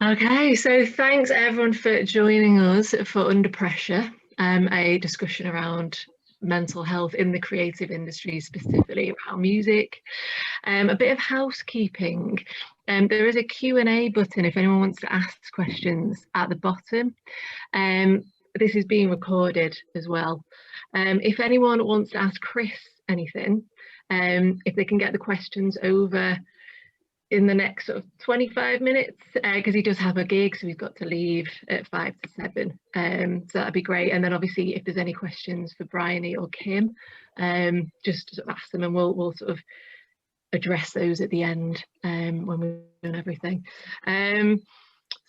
Okay, so thanks everyone for joining us for Under Pressure, a discussion around mental health in the creative industry, specifically around music. A bit of housekeeping. There is a Q&A button if anyone wants to ask questions at the bottom. This is being recorded as well. If anyone wants to ask Chris anything, if they can get the questions over in the next sort of 25 minutes, because he does have a gig, so he's got to leave at 5 to 7. So that'd be great. And then obviously if there's any questions for Bryony or Kim, just sort of ask them and we'll sort of address those at the end when we've done everything.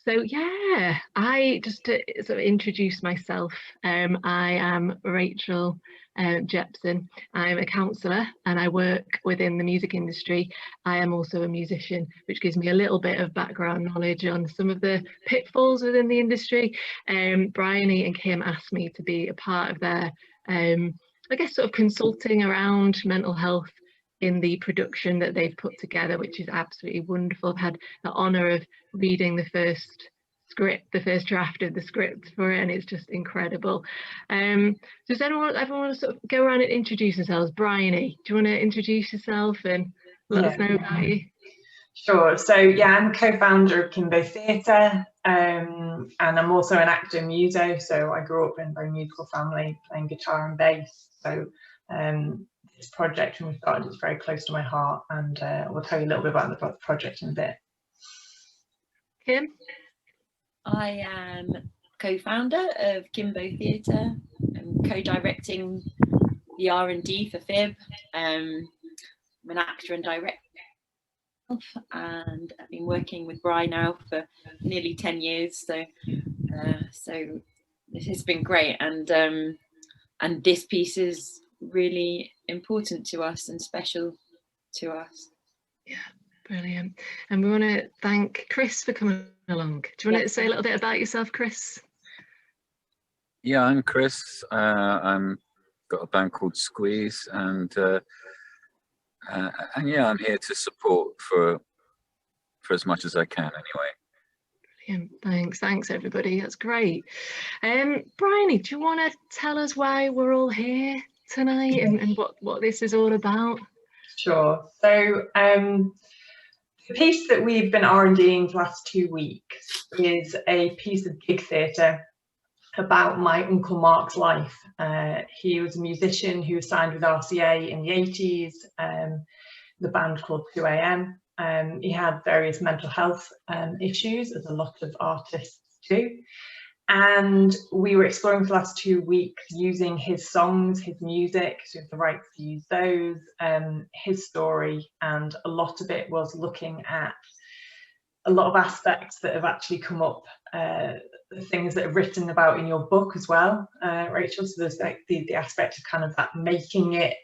So yeah, I just to sort of introduce myself, I am Rachel Jepson. I'm a counsellor and I work within the music industry. I am also a musician, which gives me a little bit of background knowledge on some of the pitfalls within the industry. Bryony and Kim asked me to be a part of their, I guess, sort of consulting around mental health in the production that they've put together, which is absolutely wonderful. I've had the honour of reading the first draft of the script for it, and it's just incredible. Does everyone want to sort of go around and introduce themselves? Bryony, do you want to introduce yourself and let us know about you? Sure. So yeah, I'm co-founder of KimBo Theatre, and I'm also an actor muso. So I grew up in a very musical family, playing guitar and bass. So this project, when we started, it's very close to my heart, and we'll tell you a little bit about the project in a bit. Kim? I am co-founder of KimBo Theatre. I'm co-directing the R&D for Fib. I'm an actor and director, and I've been working with Bry now for nearly 10 years. So this has been great, and this piece is really important to us and special to us. Yeah, brilliant. And we want to thank Chris for coming along. Do you want to say a little bit about yourself, Chris? Yeah, I'm Chris. I'm got a band called Squeeze, and yeah, I'm here to support for as much as I can anyway. Brilliant. Thanks everybody, that's great. Bryony, do you want to tell us why we're all here tonight and what this is all about? Sure. So the piece that we've been R&Ding for the last 2 weeks is a piece of gig theatre about my Uncle Mark's life. He was a musician who was signed with RCA in the 80s, the band called 2am. He had various mental health issues, as a lot of artists do. And we were exploring for the last 2 weeks using his songs, his music, so we have the rights to use those, his story, and a lot of it was looking at a lot of aspects that have actually come up, things that are written about in your book as well, Rachel. So there's like the aspect of kind of that making it,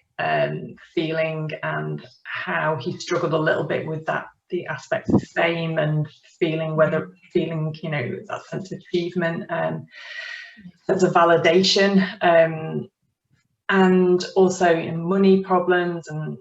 feeling, and how he struggled a little bit with that, the aspects of fame and feeling, you know, that sense of achievement, sense of validation, and also in money problems and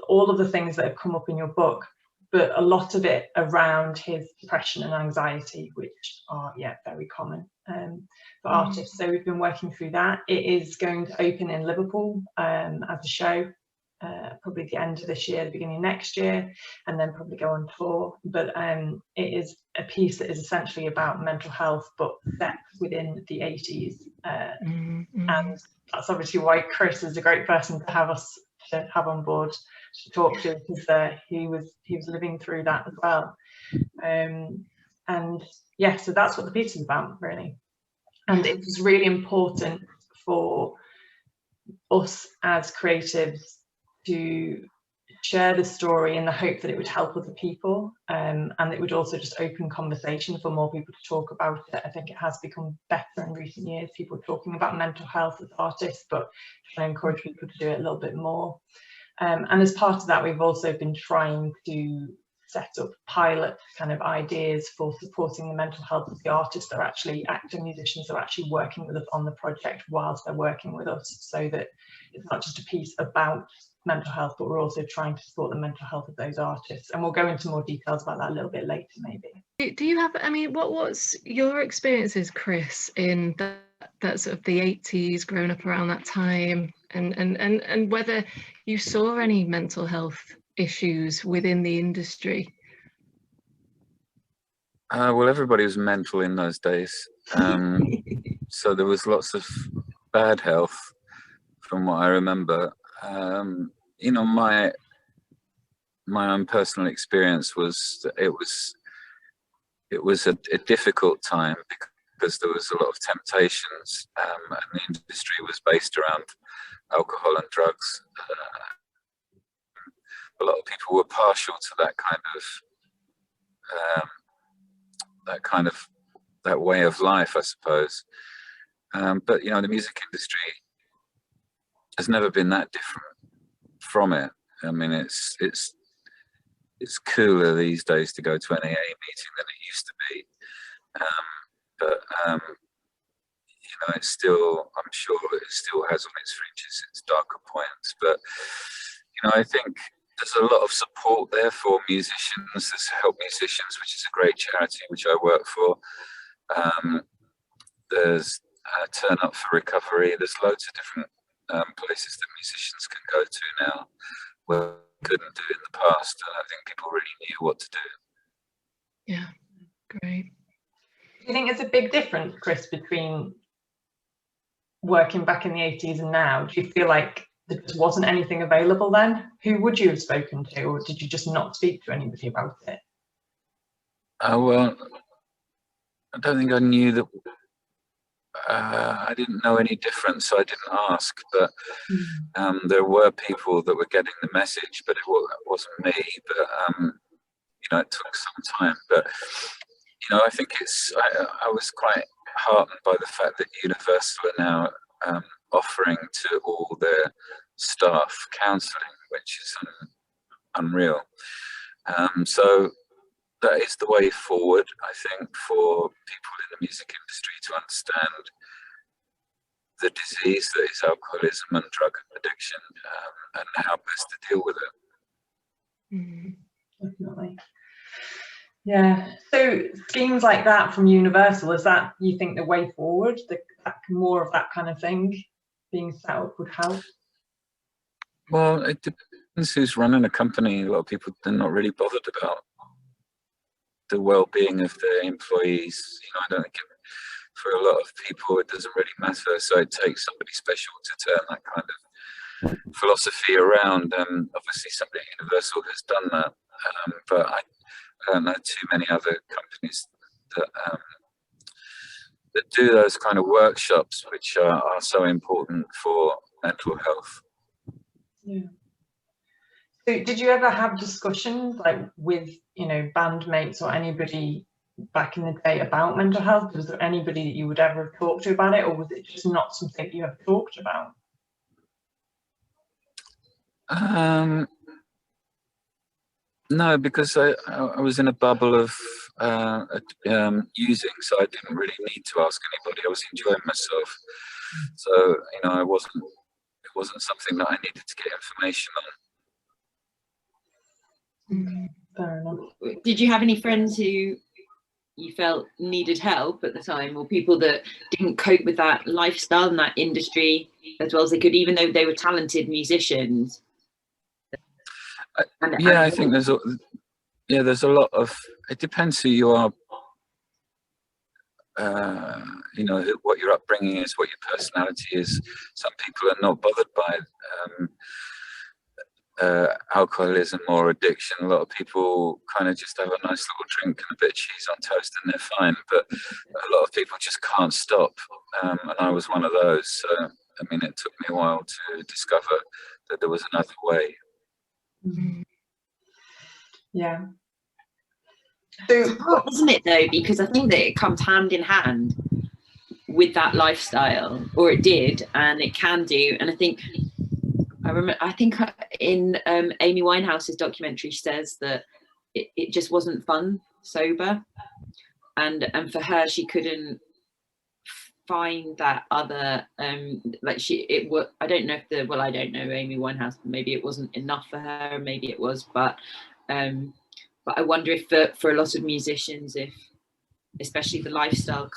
all of the things that have come up in your book, but a lot of it around his depression and anxiety, which are very common for artists. So we've been working through that. It is going to open in Liverpool as a show, probably at the end of this year, the beginning of next year, and then probably go on tour. But it is a piece that is essentially about mental health, but set within the 80s. And that's obviously why Chris is a great person to have on board to talk to, because he was living through that as well. And yeah, so that's what the piece is about, really. And it was really important for us as creatives to share the story in the hope that it would help other people, and it would also just open conversation for more people to talk about it. I think it has become better in recent years, people talking about mental health as artists, but trying to encourage people to do it a little bit more. And as part of that, we've also been trying to set up pilot kind of ideas for supporting the mental health of the artists that are actually actor musicians that are actually working with us on the project whilst they're working with us, so that it's not just a piece about mental health, but we're also trying to support the mental health of those artists. And we'll go into more details about that a little bit later, maybe. Do you have, I mean, what's your experiences, Chris, in that sort of the 80s, growing up around that time, and whether you saw any mental health issues within the industry? Well, everybody was mental in those days. So there was lots of bad health from what I remember. You know, my own personal experience was that it was a difficult time because there was a lot of temptations, and the industry was based around alcohol and drugs. A lot of people were partial to that that way of life, I suppose. But you know, the music industry has never been that different from it. I mean, it's cooler these days to go to an AA meeting than it used to be. But you know, it's still, I'm sure it still has on its fringes its darker points. But you know, I think there's a lot of support there for musicians. There's Help Musicians, which is a great charity which I work for. There's Turn Up for Recovery. There's loads of different places that musicians can go to now where they couldn't do in the past, and I think people really knew what to do. Yeah, great. Do you think it's a big difference, Chris, between working back in the 80s and now? Do you feel like there just wasn't anything available then? Who would you have spoken to, or did you just not speak to anybody about it? Well, I don't think I knew that. I didn't know any difference, so I didn't ask. But there were people that were getting the message, but it wasn't me. But you know, it took some time. But you know, I think I was quite heartened by the fact that Universal are now offering to all their staff counselling, which is unreal. So that is the way forward, I think, for people in the music industry to understand the disease that is alcoholism and drug addiction, and how best to deal with it. Definitely. Yeah. So schemes like that from Universal, is that, you think, the way forward? That more of that kind of thing being set up would help? Well, it depends who's running a company. A lot of people are not really bothered about the well-being of their employees. You know, I don't think for a lot of people it doesn't really matter. So it takes somebody special to turn that kind of philosophy around. Obviously, somebody at Universal has done that, but I don't know too many other companies that do those kind of workshops, which are so important for mental health. Yeah. So did you ever have discussions like with, you know, bandmates or anybody back in the day about mental health? Was there anybody that you would ever have talked to about it, or was it just not something you ever talked about? No, because I was in a bubble of using, so I didn't really need to ask anybody. I was enjoying myself, so you know, it wasn't something that I needed to get information on. Fair enough. Did you have any friends who you felt needed help at the time, or people that didn't cope with that lifestyle and that industry as well as they could, even though they were talented musicians? Yeah, I think there's a lot of, it depends who you are, you know, what your upbringing is, what your personality is. Some people are not bothered by alcoholism or addiction. A lot of people kind of just have a nice little drink and a bit of cheese on toast and they're fine, but a lot of people just can't stop, and I was one of those. So I mean, it took me a while to discover that there was another way. Yeah. It's hard, isn't it, though, because I think that it comes hand in hand with that lifestyle, or it did, and it can do. And I think in Amy Winehouse's documentary, she says that it just wasn't fun sober, and for her, she couldn't find that other like I don't know if I don't know Amy Winehouse, maybe it wasn't enough for her, maybe it was, but I wonder if for a lot of musicians, if especially the lifestyle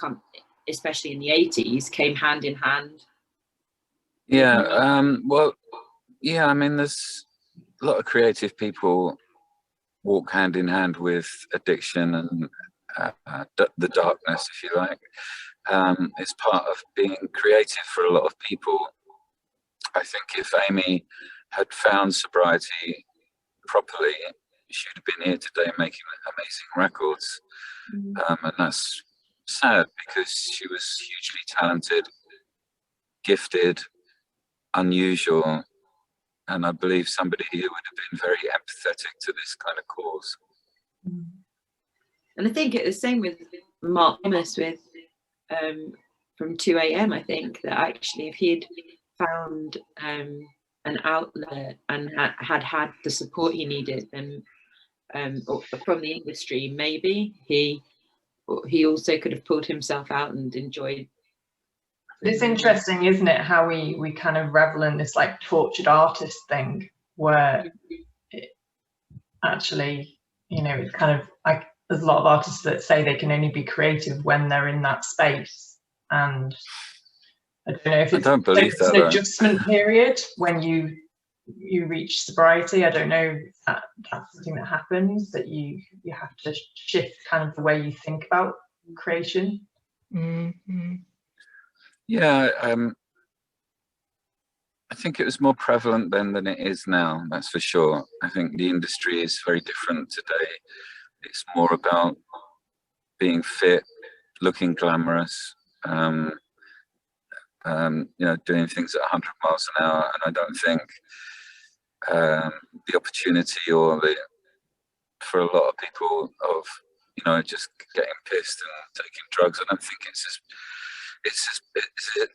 especially in the 80s, came hand in hand. Yeah, well, yeah, I mean, there's a lot of creative people walk hand in hand with addiction and the darkness, if you like. It's part of being creative for a lot of people. I think if Amy had found sobriety properly, she would have been here today making amazing records. And that's sad because she was hugely talented, gifted, unusual, and I believe somebody who would have been very empathetic to this kind of cause. And I think it's the same with Mark Thomas with from 2 a.m. I think that actually if he'd found an outlet and had the support he needed, then from the industry, maybe he also could have pulled himself out and enjoyed. It's interesting, isn't it, how we kind of revel in this like tortured artist thing, where it actually, you know, it's kind of like there's a lot of artists that say they can only be creative when they're in that space, and I don't know if it's an adjustment period when you reach sobriety. I don't know if that's something that happens, that you have to shift kind of the way you think about creation. Mm-hmm. Yeah, I think it was more prevalent then than it is now, that's for sure. I think the industry is very different today. It's more about being fit, looking glamorous, you know, doing things at 100 miles an hour. And I don't think the opportunity for a lot of people of, you know, just getting pissed and taking drugs, I don't think it's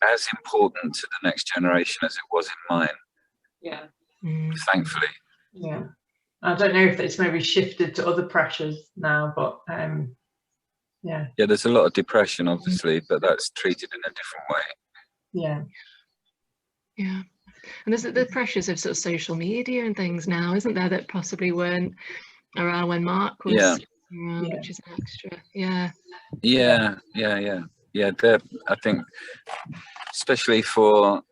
as important to the next generation as it was in mine. Yeah. Thankfully. Yeah. I don't know if it's maybe shifted to other pressures now, but yeah. Yeah, there's a lot of depression, obviously, but that's treated in a different way. Yeah. Yeah. And there's the pressures of sort of social media and things now, isn't there, that possibly weren't around when Mark was around, which is an extra. Yeah. Yeah, I think, especially for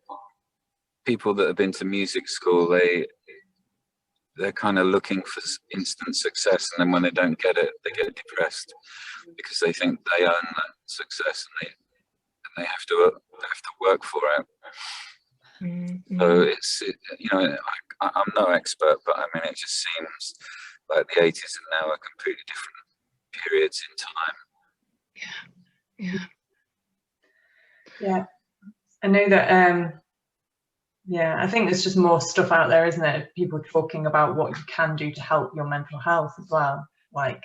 people that have been to music school, they're kind of looking for instant success, and then when they don't get it, they get depressed because they think they own that success, and they have to work for it. Mm-hmm. So you know, I'm no expert, but I mean, it just seems like the 80s and now are completely different periods in time. Yeah. I know that I think there's just more stuff out there, isn't there? People talking about what you can do to help your mental health as well. Like,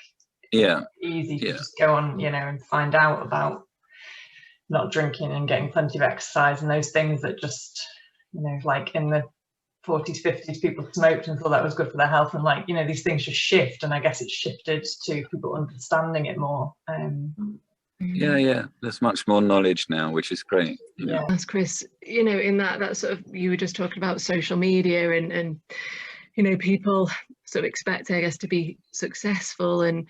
it's easy to just go on, you know, and find out about not drinking and getting plenty of exercise and those things that just, you know, like in the 40s, 50s, people smoked and thought that was good for their health, and like, you know, these things just shift, and I guess it's shifted to people understanding it more. Yeah, there's much more knowledge now, which is great. Yeah, that's Chris, you know, in that sort of, you were just talking about social media and you know, people sort of expect, I guess, to be successful. And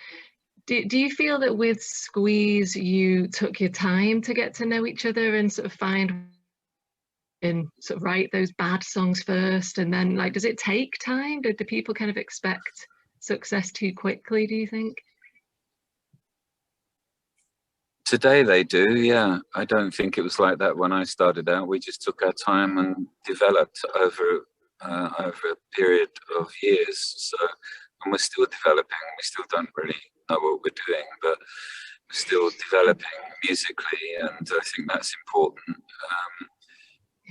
do you feel that with Squeeze you took your time to get to know each other and sort of find and sort of write those bad songs first, and then, like, does it take time? Do people kind of expect success too quickly, do you think? Today they do, yeah. I don't think it was like that when I started out. We just took our time and developed over a period of years. So, and we're still developing. We still don't really know what we're doing, but we're still developing musically, and I think that's important.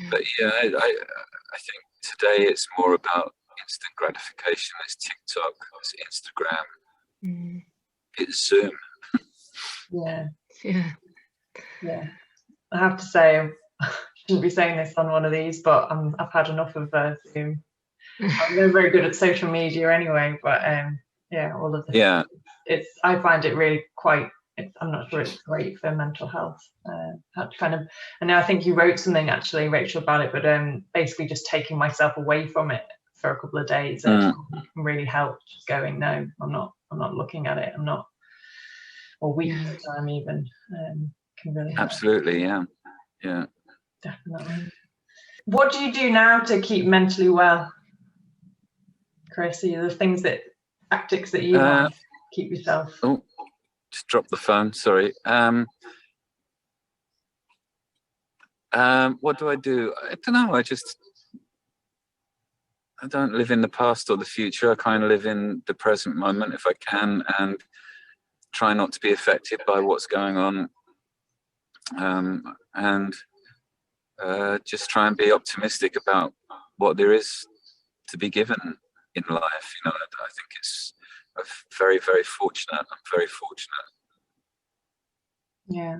But yeah, I think today it's more about instant gratification. It's TikTok, it's Instagram, it's Zoom. Yeah. I have to say, I shouldn't be saying this on one of these, but I've had enough of Zoom. I'm not very good at social media anyway, but all of this. Yeah. I find it really quite I'm not sure it's great for mental health. That kind of, and now I think you wrote something actually, Rachel, about it, but basically just taking myself away from it for a couple of days can really help. Just going, no, I'm not looking at it. I'm not, or weeks at a time even, can really help. Absolutely, yeah, definitely. What do you do now to keep mentally well, Chris? Are the things tactics that you have to keep yourself? Oh, just dropped the phone. Sorry. What do? I don't know. I don't live in the past or the future. I kind of live in the present moment if I can, and try not to be affected by what's going on. And just try and be optimistic about what there is to be given in life. You know, I think it's very, very fortunate. I'm very fortunate. Yeah,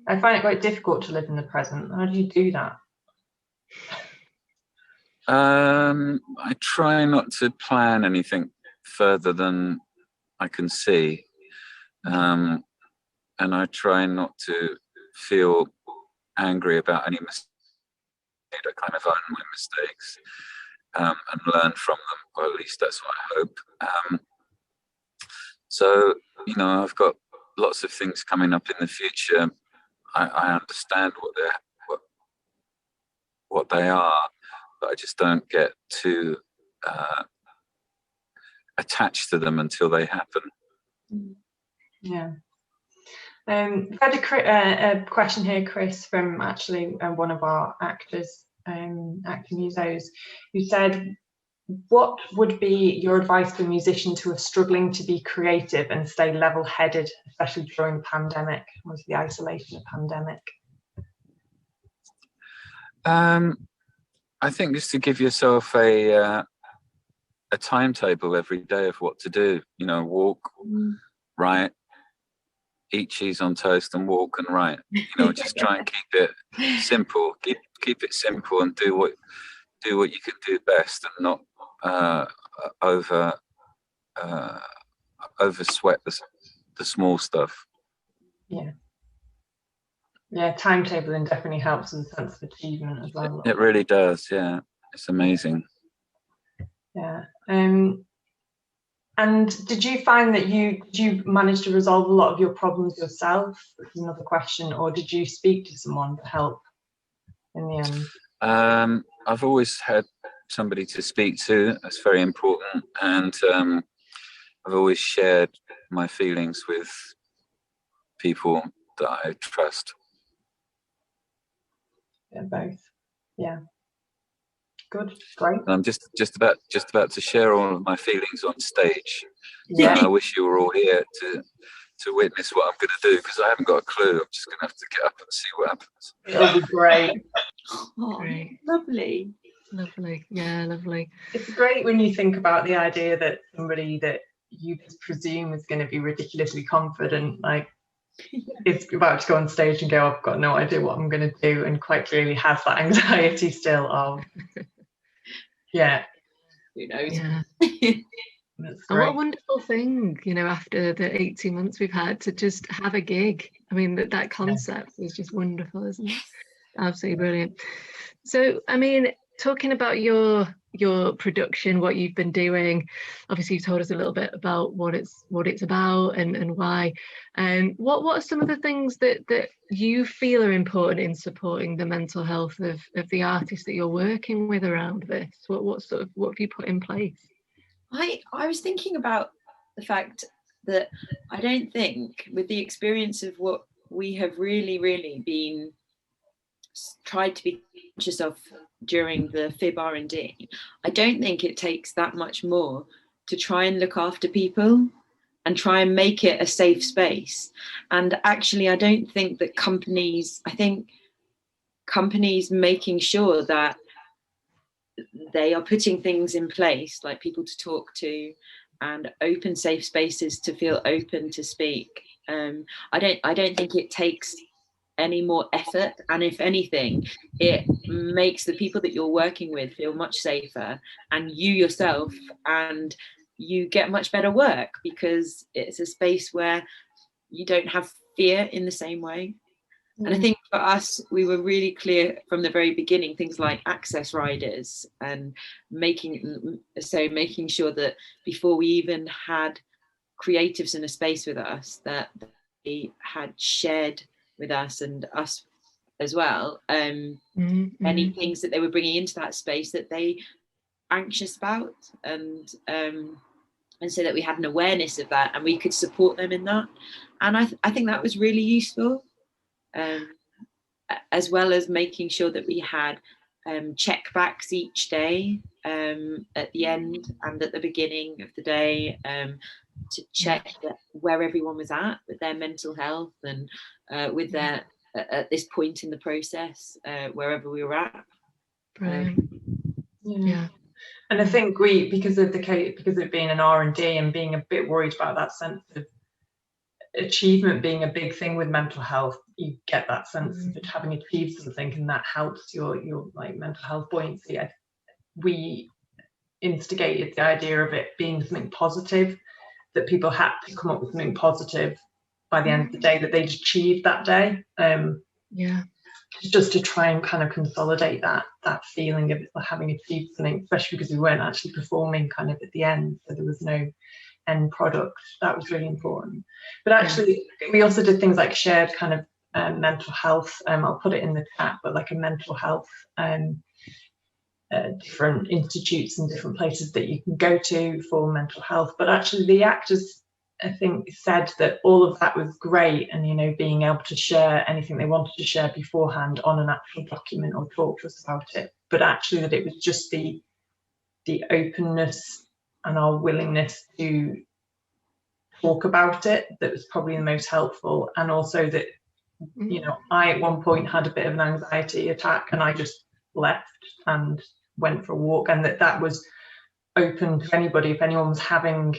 I find it quite difficult to live in the present. How do you do that? I try not to plan anything further than I can see, and I try not to feel angry about any mistake. I kind of own my mistakes and learn from them, or at least that's what I hope. So, you know, I've got lots of things coming up in the future. I understand what they are, but I just don't get too attached to them until they happen. Yeah. We've had a question here, Chris, from actually one of our actors, actor musos, who said, what would be your advice for musicians who are struggling to be creative and stay level-headed, especially during the pandemic, or the isolation of pandemic? I think just to give yourself a timetable every day of what to do. You know, walk, write, eat cheese on toast, and walk and write. You know, just try and keep it simple. Keep it simple and do what you can do best, and not over sweat the small stuff. Yeah, timetabling definitely helps in the sense of achievement as well. It really does. Yeah, it's amazing. Yeah. And did you find that you managed to resolve a lot of your problems yourself? That's another question. Or did you speak to someone to help in the end? I've always had somebody to speak to. That's very important. And I've always shared my feelings with people that I trust. Yeah, both. Yeah. Good, great. And I'm just about to share all of my feelings on stage. Yeah. And I wish you were all here to witness what I'm going to do, because I haven't got a clue. I'm just going to have to get up and see what happens. It'll be great. Oh, Great. Lovely. Lovely. Yeah, lovely. It's great when you think about the idea that somebody that you just presume is going to be ridiculously confident, like, is about to go on stage and go, I've got no idea what I'm going to do, and quite clearly has that anxiety still of, yeah. Who knows? Yeah. That's And great. what a wonderful thing, you know, after the 18 months we've had, to just have a gig. I mean, that concept is just wonderful, isn't it? Absolutely brilliant. So, I mean, talking about your production, what you've been doing, obviously you told us a little bit about what it's about and why. What are some of the things that you feel are important in supporting the mental health of the artists that you're working with around this? What have you put in place? I was thinking about the fact that I don't think, with the experience of what we have really been tried to be conscious of during the FIB R&D, I don't think it takes that much more to try and look after people and try and make it a safe space. And actually, I don't think that companies making sure that they are putting things in place, like people to talk to and open safe spaces to feel open to speak. I don't think it takes any more effort, and if anything, it makes the people that you're working with feel much safer, and you yourself, and you get much better work, because it's a space where you don't have fear in the same way. And I think for us, we were really clear from the very beginning, things like access riders and making sure that before we even had creatives in a space with us, that they had shared with us and us as well, any things that they were bringing into that space that they were anxious about, and so that we had an awareness of that and we could support them in that. And I think that was really useful. As well as making sure that we had checkbacks each day, at the end and at the beginning of the day, to check where everyone was at with their mental health and with their at this point in the process, wherever we were at. Yeah. And I think because of it being an R&D and being a bit worried about that sense of achievement being a big thing with mental health, you get that sense of having achieved something, and that helps your like mental health buoyancy. We instigated the idea of it being something positive, that people had to come up with something positive by the end of the day that they'd achieved that day, just to try and kind of consolidate that feeling of having achieved something, especially because we weren't actually performing kind of at the end, so there was no end product. That was really important. But actually we also did things like shared kind of mental health, I'll put it in the chat, but like a mental health different institutes and different places that you can go to for mental health. But actually the actors, I think, said that all of that was great, and you know, being able to share anything they wanted to share beforehand on an actual document or talk to us about it, but actually that it was just the openness and our willingness to talk about it that was probably the most helpful. And also that, you know, I at one point had a bit of an anxiety attack and I just left and went for a walk, and that was open to anybody. If anyone was having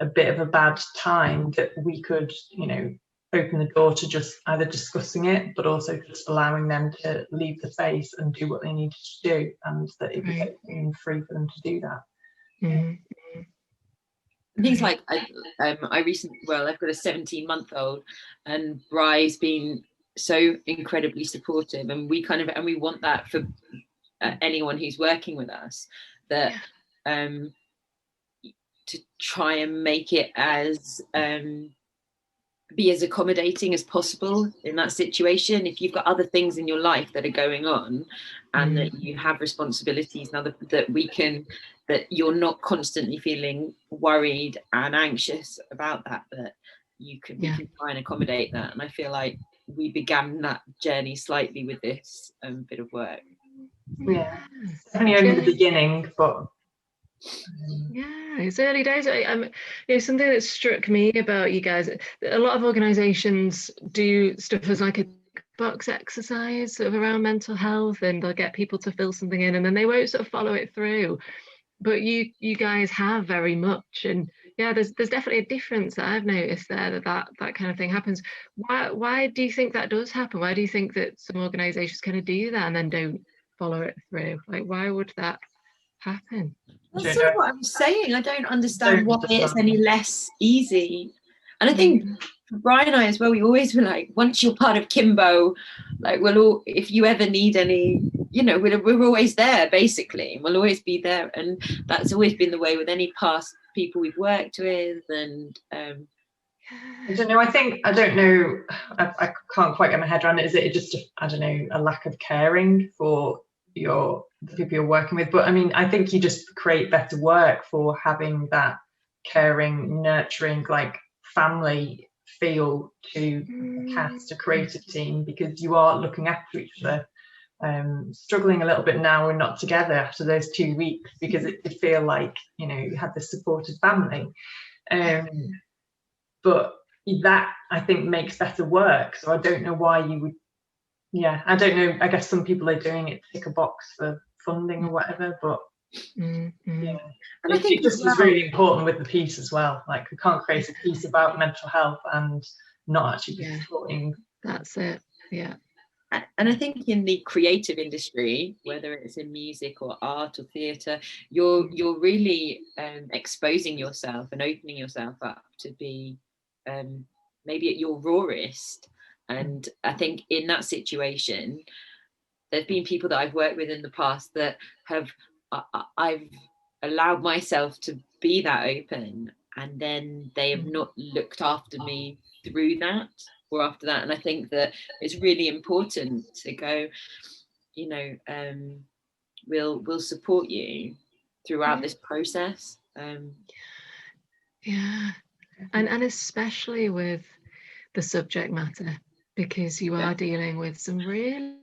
a bit of a bad time, that we could, you know, open the door to just either discussing it, but also just allowing them to leave the space and do what they needed to do, and that it was free for them to do that. Things like I recently, I've got a 17-month-old, and Bry's been so incredibly supportive, and we want that for anyone who's working with us, that to try and make it as be as accommodating as possible in that situation. If you've got other things in your life that are going on, and that you have responsibilities now, that you're not constantly feeling worried and anxious about that, but we can try and accommodate that. And I feel like we began that journey slightly with this bit of work. Definitely only the beginning, but it's early days. You know, something that struck me about you guys, a lot of organizations do stuff as like a box exercise sort of around mental health, and they'll get people to fill something in and then they won't sort of follow it through. But you guys have very much, and there's definitely a difference that I've noticed there, that kind of thing happens. Why do you think that does happen? Why do you think that some organizations kind of do that and then don't follow it through? Like, why would that happen? That's sort of what I'm saying. I don't understand why it's any less easy. And I think for Brian and I as well, we always were like, once you're part of KimBo, like if you ever need any, you know, we're always there basically. We'll always be there, and that's always been the way with any past people we've worked with. And I don't know. I don't know. I can't quite get my head around it. Is it just a lack of caring for the people you're working with? But I mean, I think you just create better work for having that caring, nurturing, like family feel to a cast, a creative team, because you are looking after each other. Struggling a little bit now we're not together after those 2 weeks, because it did feel like, you know, you had this supported family, but that I think makes better work. So I don't know why you would. I don't know. I guess some people are doing it to tick a box for funding or whatever, but and I think it just is really important with the piece as well. Like, we can't create a piece about mental health and not actually be supporting. That's it. And I think in the creative industry, whether it's in music or art or theatre, you're really exposing yourself and opening yourself up to be maybe at your rawest. And I think in that situation, there's been people that I've worked with in the past that have, I've allowed myself to be that open, and then they have not looked after me through that or after that. And I think that it's really important to go, you know, we'll support you throughout this process. Yeah, and especially with the subject matter, because you are dealing with some really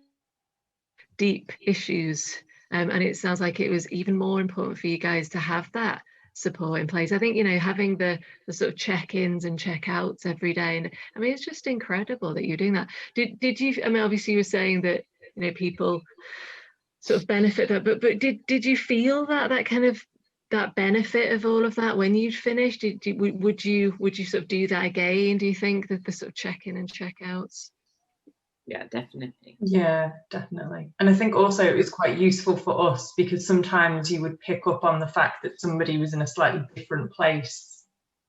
deep issues, and it sounds like it was even more important for you guys to have that support in place. I think, you know, having the sort of check-ins and check-outs every day, and I mean, it's just incredible that you're doing that. Did you, I mean, obviously you were saying that, you know, people sort of benefit that, but did you feel that kind of that benefit of all of that when you'd finished? Would you sort of do that again, do you think, that the sort of check-in and check-outs? Yeah, definitely. Yeah, definitely. And I think also it was quite useful for us, because sometimes you would pick up on the fact that somebody was in a slightly different place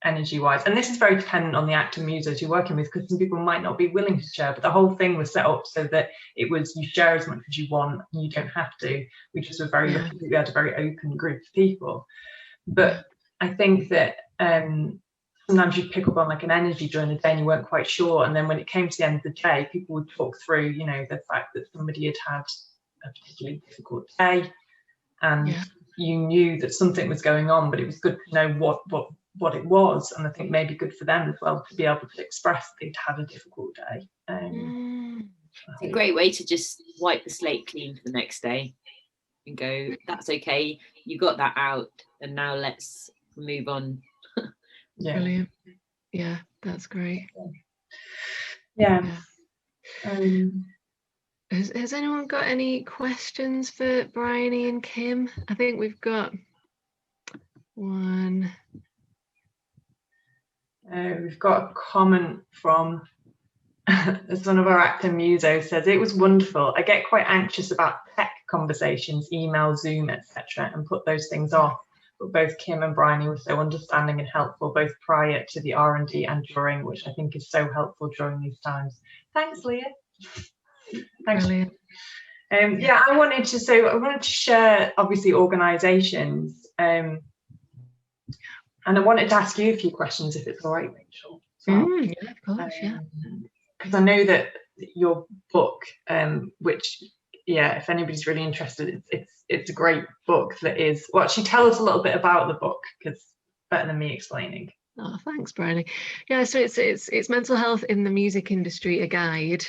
energy wise, and this is very dependent on the actor musers you're working with, because some people might not be willing to share, but the whole thing was set up so that it was, you share as much as you want and you don't have to. We just were very lucky that we had a very open group of people. But I think that sometimes you'd pick up on like an energy during the day and you weren't quite sure, and then when it came to the end of the day, people would talk through, you know, the fact that somebody had had a particularly difficult day, and you knew that something was going on, but it was good to know what it was. And I think maybe good for them as well to be able to express that they'd had a difficult day. It's a great way to just wipe the slate clean for the next day and go, that's okay, you got that out, and now let's move on. Brilliant. Yeah, that's great. Has anyone got any questions for Bryony and Kim? I think we've got one. We've got a comment from one of our actor musos, says, it was wonderful. I get quite anxious about tech conversations, email, Zoom, etc., and put those things off. But both Kim and Bryony were so understanding and helpful, both prior to the R&D and during, which I think is so helpful during these times. Thanks, Leah. Thanks. Brilliant. I wanted to share, obviously, organisations, and I wanted to ask you a few questions, if it's all right, Rachel. Yeah, of course, because I know that your book, which, if anybody's really interested, it's a great book that is, well, actually tell us a little bit about the book, because better than me explaining. Oh, thanks, Bryony. Yeah, so it's Mental Health in the Music Industry, a guide,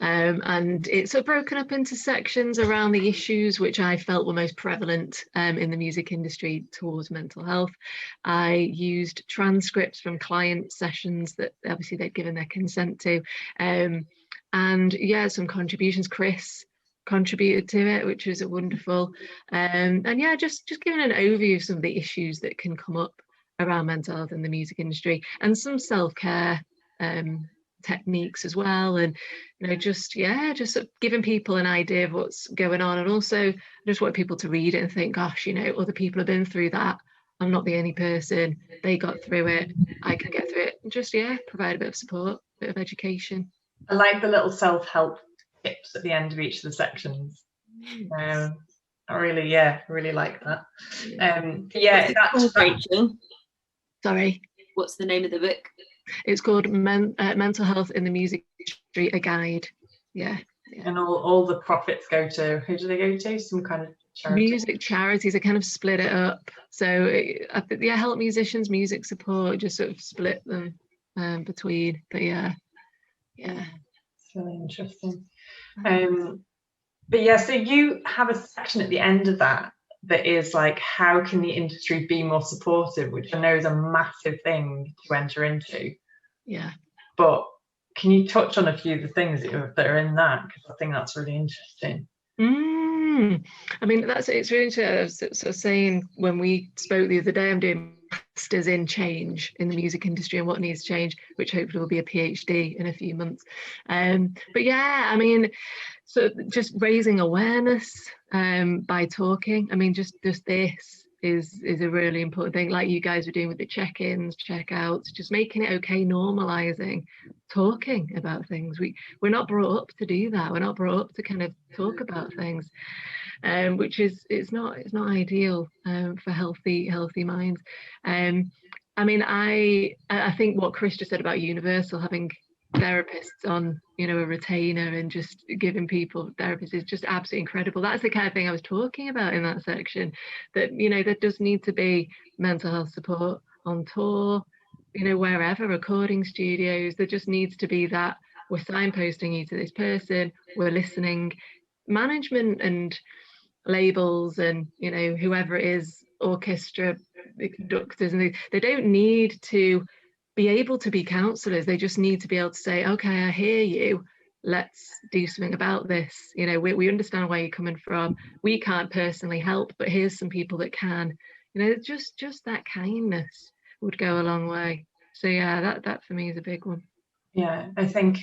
and it's sort of broken up into sections around the issues which I felt were most prevalent in the music industry towards mental health. I used transcripts from client sessions that obviously they'd given their consent to, and some contributions. Chris contributed to it, which was wonderful, and just giving an overview of some of the issues that can come up around mental health in the music industry, and some self-care techniques as well, and just sort of giving people an idea of what's going on. And also I just want people to read it and think, gosh, other people have been through that, I'm not the only person, they got through it, I can get through it, and just provide a bit of support, a bit of education. I like the little self-help tips at the end of each of the sections. I really like that. That's Rachel. Sorry, what's the name of the book? It's called Mental Health in the Music Industry, a guide. And all the profits go to, who do they go to? Some kind of charity? Music charities. I kind of split it up, so help musicians, music support, just sort of split them between. But it's really interesting. So you have a section at the end of that is like, how can the industry be more supportive, which I know is a massive thing to enter into. But can you touch on a few of the things that are in that, because I think that's really interesting. I mean, it's really interesting. I was sort of saying when we spoke the other day, I'm doing masters in change in the music industry and what needs to change, which hopefully will be a PhD in a few months. I mean, so just raising awareness by talking. I mean, just this is a really important thing, like you guys were doing with the check-ins, check-outs, just making it okay, normalizing talking about things. We're not brought up to do that. We're not brought up to kind of talk about things, which is it's not ideal for healthy minds. I mean, I think what Chris just said about Universal having therapists on, you know, a retainer and just giving people therapists is just absolutely incredible. That's the kind of thing I was talking about in that section, that, you know, there does need to be mental health support on tour, you know, wherever, recording studios. There just needs to be that we're signposting you to this person, we're listening. Management and labels and, you know, whoever it is, orchestra, the conductors, and they don't need to be able to be counsellors. They just need to be able to say, okay, I hear you, let's do something about this. You know, we understand where you're coming from. We can't personally help, but here's some people that can. You know, just that kindness would go a long way. So yeah, that for me is a big one. Yeah, I think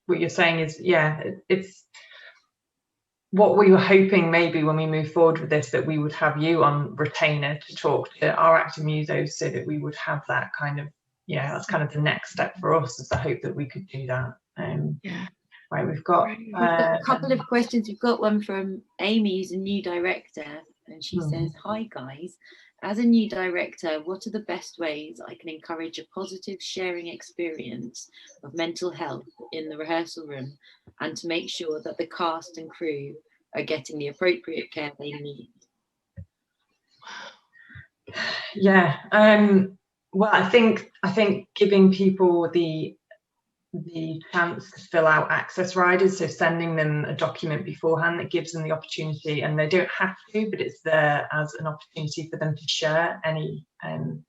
what you're saying is, yeah, it's what we were hoping maybe when we move forward with this, that we would have you on retainer to talk to our active musos, so that we would have that kind of, yeah, that's kind of the next step for us, is the hope that we could do that. Yeah. Right, we've got a couple of questions. We've got one from Amy, who's a new director, and she says, hi guys, as a new director, what are the best ways I can encourage a positive sharing experience of mental health in the rehearsal room, and to make sure that the cast and crew are getting the appropriate care they need? Yeah, well, I think giving people the chance to fill out access riders, so sending them a document beforehand that gives them the opportunity, and they don't have to, but it's there as an opportunity for them to share any kind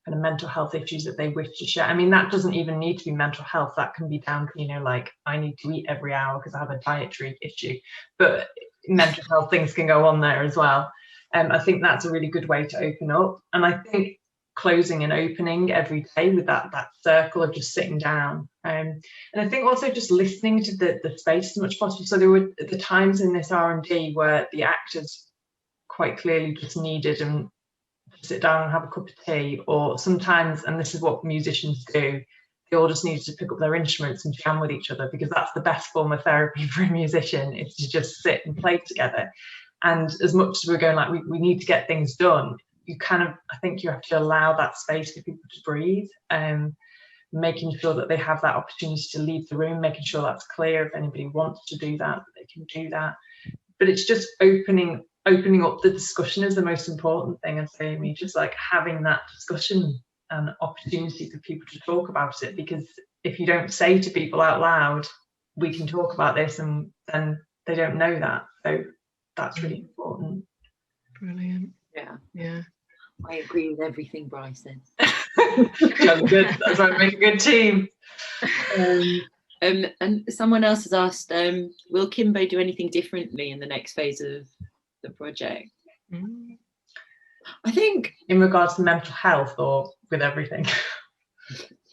of mental health issues that they wish to share. I mean, that doesn't even need to be mental health. That can be down to, you know, like, I need to eat every hour because I have a dietary issue, but mental health things can go on there as well. I think that's a really good way to open up. And I think closing and opening every day with that circle of just sitting down. And I think also just listening to the space as much as possible. So there were the times in this R&D where the actors quite clearly just needed to sit down and have a cup of tea, or sometimes, and this is what musicians do, they all just needed to pick up their instruments and jam with each other, because that's the best form of therapy for a musician, is to just sit and play together. And as much as we're going like, we need to get things done, you kind of, I think you have to allow that space for people to breathe, making sure that they have that opportunity to leave the room, making sure that's clear. If anybody wants to do that, they can do that. But it's just opening up the discussion is the most important thing. And so, Amy, just like having that discussion and opportunity for people to talk about it, because if you don't say to people out loud, we can talk about this, and then they don't know that. So that's really important. Brilliant. Yeah. I agree with everything Bryce said. That's good. That's why we make a good team. And someone else has asked, will KimBo do anything differently in the next phase of the project? I think in regards to mental health, or with everything?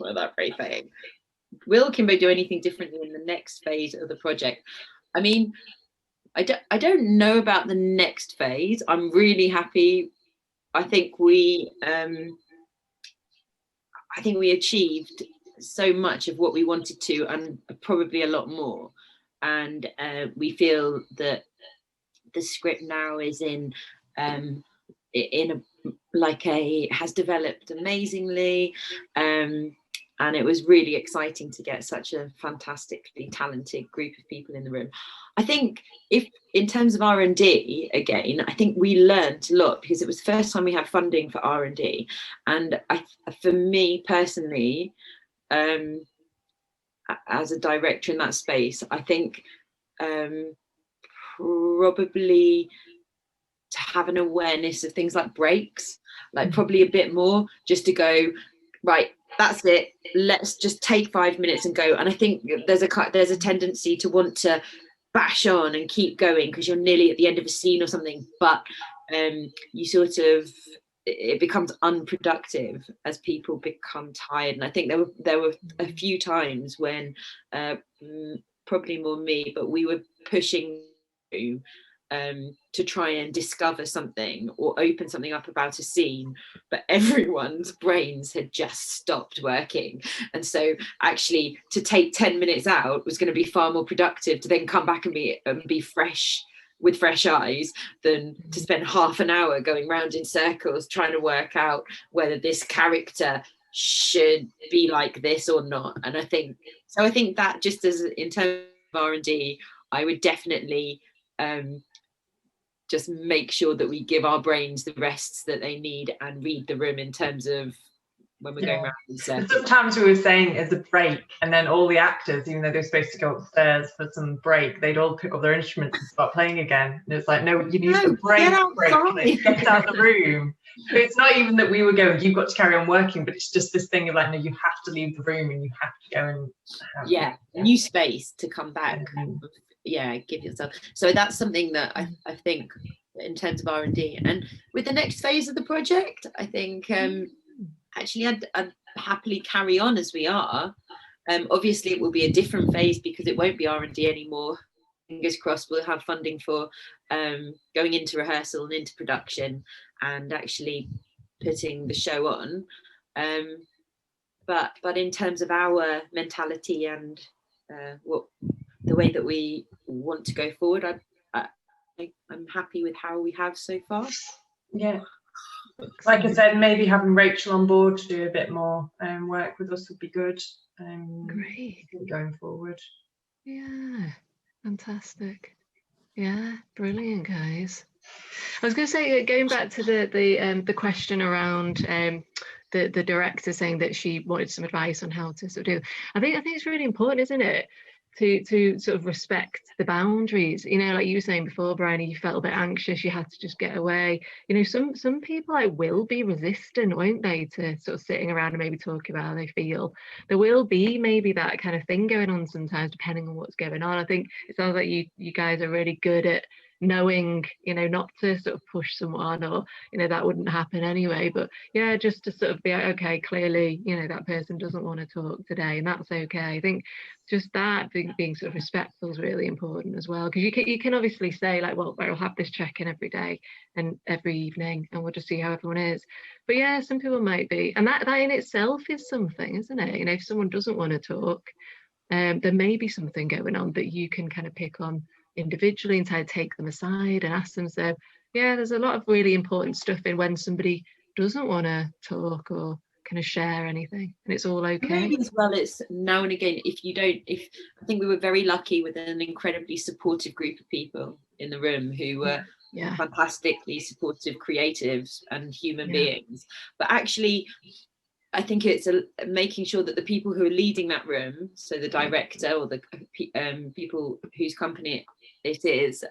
With everything. Will KimBo do anything differently in the next phase of the project? I mean, I don't know about the next phase. I'm really happy. I think we achieved so much of what we wanted to, and probably a lot more. And we feel that the script now is has developed amazingly. And it was really exciting to get such a fantastically talented group of people in the room. I think if in terms of R&D, again, I think we learned a lot, because it was the first time we had funding for R&D. And for me personally, as a director in that space, I think probably to have an awareness of things like breaks, like probably a bit more, just to go, right, that's it, let's just take 5 minutes and go. And I think there's a tendency to want to bash on and keep going because you're nearly at the end of a scene or something, but you sort of, it becomes unproductive as people become tired. And I think there were a few times when probably more me, but we were pushing through to try and discover something or open something up about a scene, but everyone's brains had just stopped working. And so actually to take 10 minutes out was going to be far more productive to then come back and be fresh, with fresh eyes, than to spend half an hour going round in circles trying to work out whether this character should be like this or not. And I think that, just as in terms of R&D, I would definitely just make sure that we give our brains the rests that they need and read the room in terms of when we're going around in circles. Sometimes we were saying as a break, and then all the actors, even though they're supposed to go upstairs for some break, they'd all pick up their instruments and start playing again. And it's like, no, you need some break. Get out of the room. So it's not even that we were going, you've got to carry on working, but it's just this thing of like, no, you have to leave the room and you have to go and new space to come back. Give yourself. So that's something that I think in terms of R&D, and with the next phase of the project, I think actually I'd happily carry on as we are. Obviously it will be a different phase because it won't be R&D anymore. Fingers crossed we'll have funding for going into rehearsal and into production and actually putting the show on. But in terms of our mentality and the way that we want to go forward, I'm happy with how we have so far. Yeah. Like I said, maybe having Rachel on board to do a bit more work with us would be good. Great. Going forward. Yeah, fantastic. Yeah, brilliant, guys. I was going to say, going back to the question around the director saying that she wanted some advice on how to sort of do. I think it's really important, isn't it, to sort of respect the boundaries. You know, like you were saying before, Bryony, you felt a bit anxious, you had to just get away. You know, some people will be resistant, won't they, to sort of sitting around and maybe talking about how they feel. There will be maybe that kind of thing going on sometimes, depending on what's going on. I think it sounds like you guys are really good at knowing, you know, not to sort of push someone, or, you know, that wouldn't happen anyway, but yeah, just to sort of be like, okay, clearly, you know, that person doesn't want to talk today, and that's okay. I think just that being sort of respectful is really important as well, because you can obviously say like, well, I'll have this check-in every day and every evening and we'll just see how everyone is. But yeah, some people might be, and that in itself is something, isn't it? You know, if someone doesn't want to talk, there may be something going on that you can kind of pick on individually and try to take them aside and ask them. So yeah, there's a lot of really important stuff in when somebody doesn't want to talk or kind of share anything, and it's all okay. Maybe as well, it's now and again, if I think we were very lucky with an incredibly supportive group of people in the room who were fantastically supportive creatives and human beings, but actually I think it's making sure that the people who are leading that room, so the director or the people whose company it is,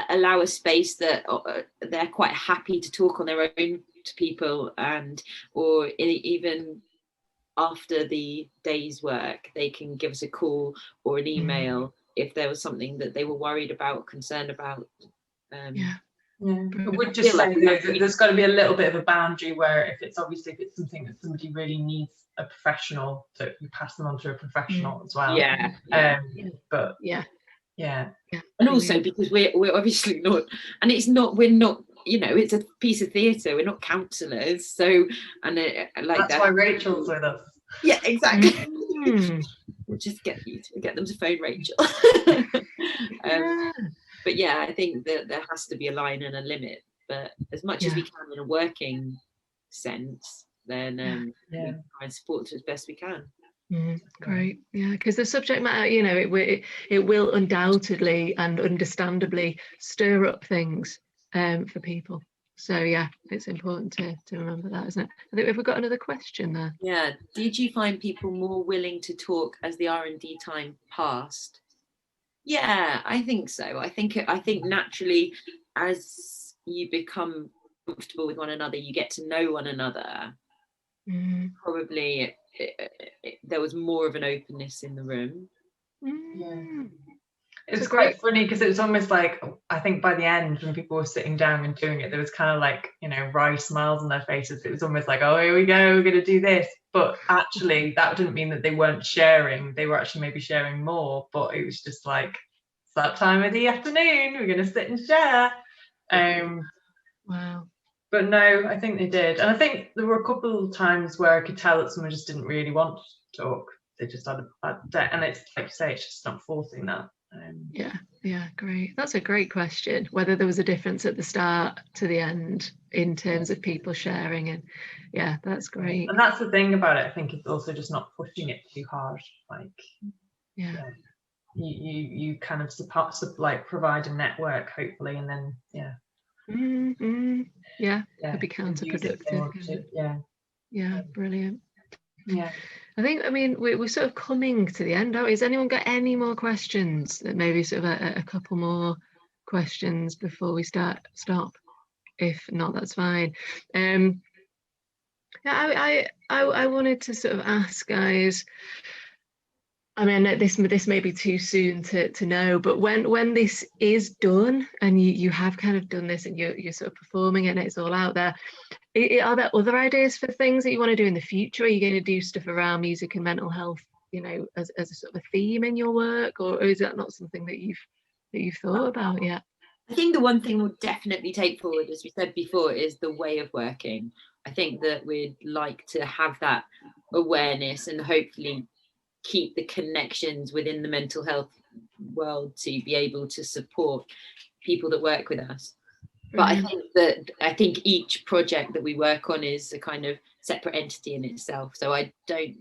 allow a space that they're quite happy to talk on their own to people, or even after the day's work, they can give us a call or an email if there was something that they were worried about, concerned about. I would just say that there's got to be a little bit of a boundary where if it's something that somebody really needs a professional, to you pass them on to a professional as well. But and also because we're obviously not, and we're not, you know, it's a piece of theatre, we're not counsellors, so that's why Rachel's with us. Yeah, exactly. We'll just get them to phone Rachel. But yeah, I think that there has to be a line and a limit, but as much as we can in a working sense, then we try and support as best we can. Great. Yeah, because the subject matter, you know, it will undoubtedly and understandably stir up things for people. So yeah, it's important to remember that, isn't it? I think we've got another question there. Yeah. Did you find people more willing to talk as the R&D time passed? Yeah, I think so. I think naturally, as you become comfortable with one another, you get to know one another. Probably there was more of an openness in the room. It's quite funny because it was almost like, I think by the end when people were sitting down and doing it, there was kind of like, you know, wry smiles on their faces. It was almost like, oh, here we go, we're going to do this. But actually that didn't mean that they weren't sharing. They were actually maybe sharing more, but it was just like it's that time of the afternoon, we're going to sit and share. Wow. But no, I think they did. And I think there were a couple of times where I could tell that someone just didn't really want to talk. They just had a bad day. And it's like you say, it's just not forcing that. Yeah, great. That's a great question. Whether there was a difference at the start to the end in terms of people sharing, and yeah, that's great. And that's the thing about it. I think it's also just not pushing it too hard. Like, you kind of support, like provide a network, hopefully, and then could be counterproductive. Yeah, brilliant. Yeah. I mean, we're sort of coming to the end. Has anyone got any more questions? Maybe sort of a couple more questions before we stop. If not, that's fine. I wanted to sort of ask guys. I mean, this may be too soon to know, but when this is done and you have kind of done this and you're sort of performing it and it's all out there, are there other ideas for things that you want to do in the future? Are you going to do stuff around music and mental health, as a sort of a theme in your work, or is that not something that you've thought about yet? I think the one thing we'll definitely take forward, as we said before, is the way of working. I think that we'd like to have that awareness and hopefully keep the connections within the mental health world to be able to support people that work with us. But I think each project that we work on is a kind of separate entity in itself. So I don't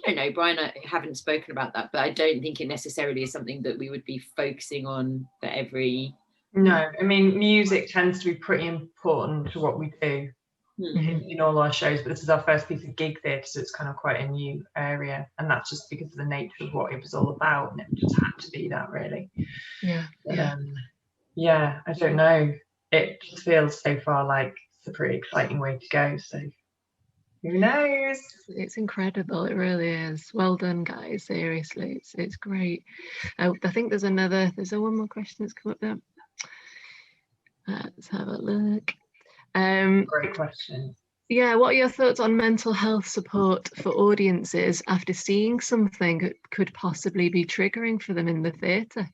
know, Brian, I haven't spoken about that, but I don't think it necessarily is something that we would be focusing on for every. No, I mean, music tends to be pretty important to what we do in all our shows, but this is our first piece of gig theatre, so it's kind of quite a new area, and that's just because of the nature of what it was all about, and it just had to be that, really. I don't know. It just feels so far like it's a pretty exciting way to go. So who knows? It's incredible. It really is. Well done, guys. Seriously, it's great. I think there's one more question that's come up there. Let's have a look. Great question. Yeah, what are your thoughts on mental health support for audiences after seeing something that could possibly be triggering for them in the theatre?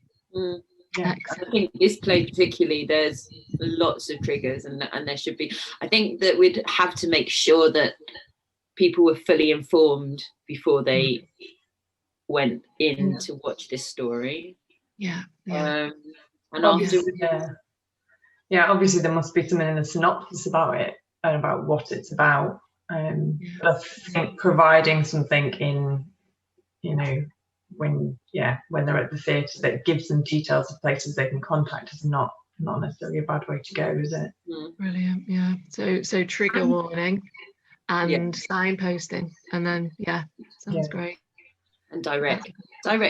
I think this play particularly, there's lots of triggers, and there should be. I think that we'd have to make sure that people were fully informed before they went in to watch this story. And obviously, obviously there must be something in the synopsis about it and about what it's about. But I think providing something in, when they're at the theatre that gives them details of places they can contact is not necessarily a bad way to go, is it? Brilliant. So trigger warning and signposting, and then sounds great. And direct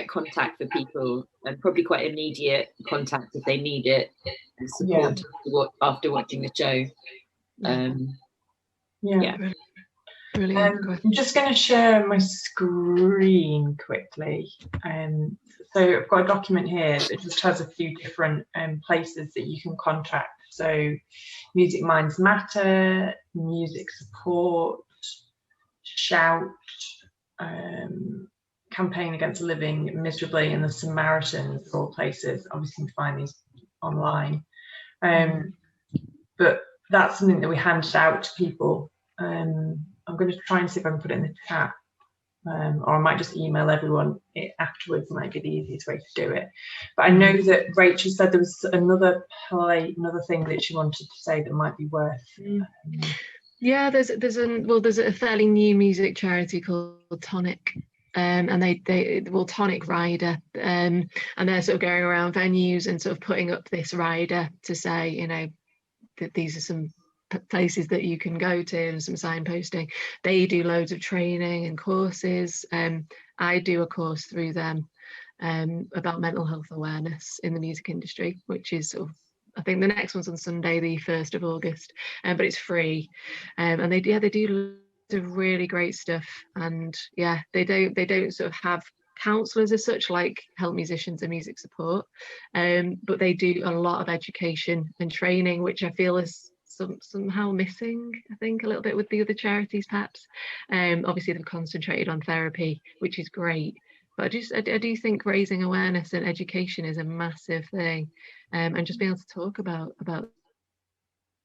contact for people, and probably quite immediate contact if they need it, and support after watching the show. Brilliant. I'm just going to share my screen quickly. So I've got a document here that just has a few different places that you can contact. So Music Minds Matter, Music Support, Shout, Campaign Against Living Miserably, and the Samaritans are all places. Obviously you can find these online. But that's something that we handed out to people. I'm going to try and see if I can put it in the chat, or I might just email everyone it afterwards. Might be the easiest way to do it. But I know that Rachel said there was another thing that she wanted to say that might be worth. There's a fairly new music charity called Tonic. And they Tonic Rider, and they're sort of going around venues and sort of putting up this rider to say, that these are some places that you can go to, and some signposting. They do loads of training and courses. I do a course through them about mental health awareness in the music industry, which is sort of, I think the next one's on Sunday, the 1st of August, but it's free. And they do of really great stuff, and they don't sort of have counsellors as such, like help musicians and music support, but they do a lot of education and training, which I feel is somehow missing, I think, a little bit with the other charities perhaps. Obviously they've concentrated on therapy, which is great, But I do think raising awareness and education is a massive thing, and just being able to talk about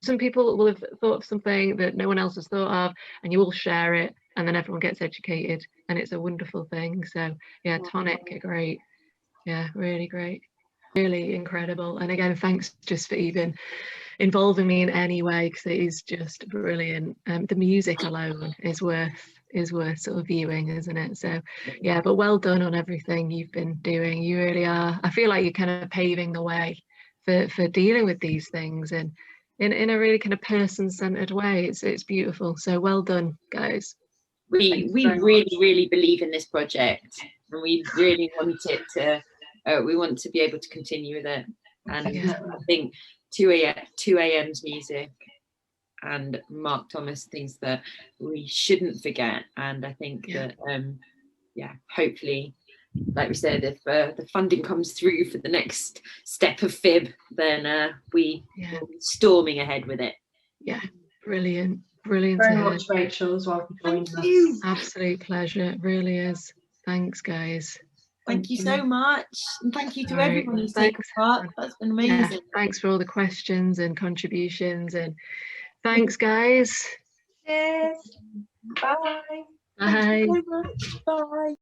some people will have thought of something that no one else has thought of, and you all share it, and then everyone gets educated, and it's a wonderful thing. So yeah, Tonic are great. Yeah, really great, really incredible. And again, thanks just for even involving me in any way, because it is just brilliant. The music alone is worth sort of viewing, isn't it? So yeah, but well done on everything you've been doing. You really are. I feel like you're kind of paving the way for dealing with these things, and in a really kind of person-centered way. It's beautiful. So well done, guys. We really believe in this project, and we really want it to we want to be able to continue with it. And I think 2 a.m.'s music and Mark Thomas, things that we shouldn't forget. And I think that hopefully, like we said, if the funding comes through for the next step of FIB, then we will be storming ahead with it. Yeah, brilliant very much, Rachel, as well, for joining us. Absolute pleasure, it really is. Thanks, guys. Thank you so much, and thank you to everyone who's taken part. That's been amazing. Yeah, thanks for all the questions and contributions, and thanks, guys. Cheers. Bye. Bye. Thank you so much. Bye.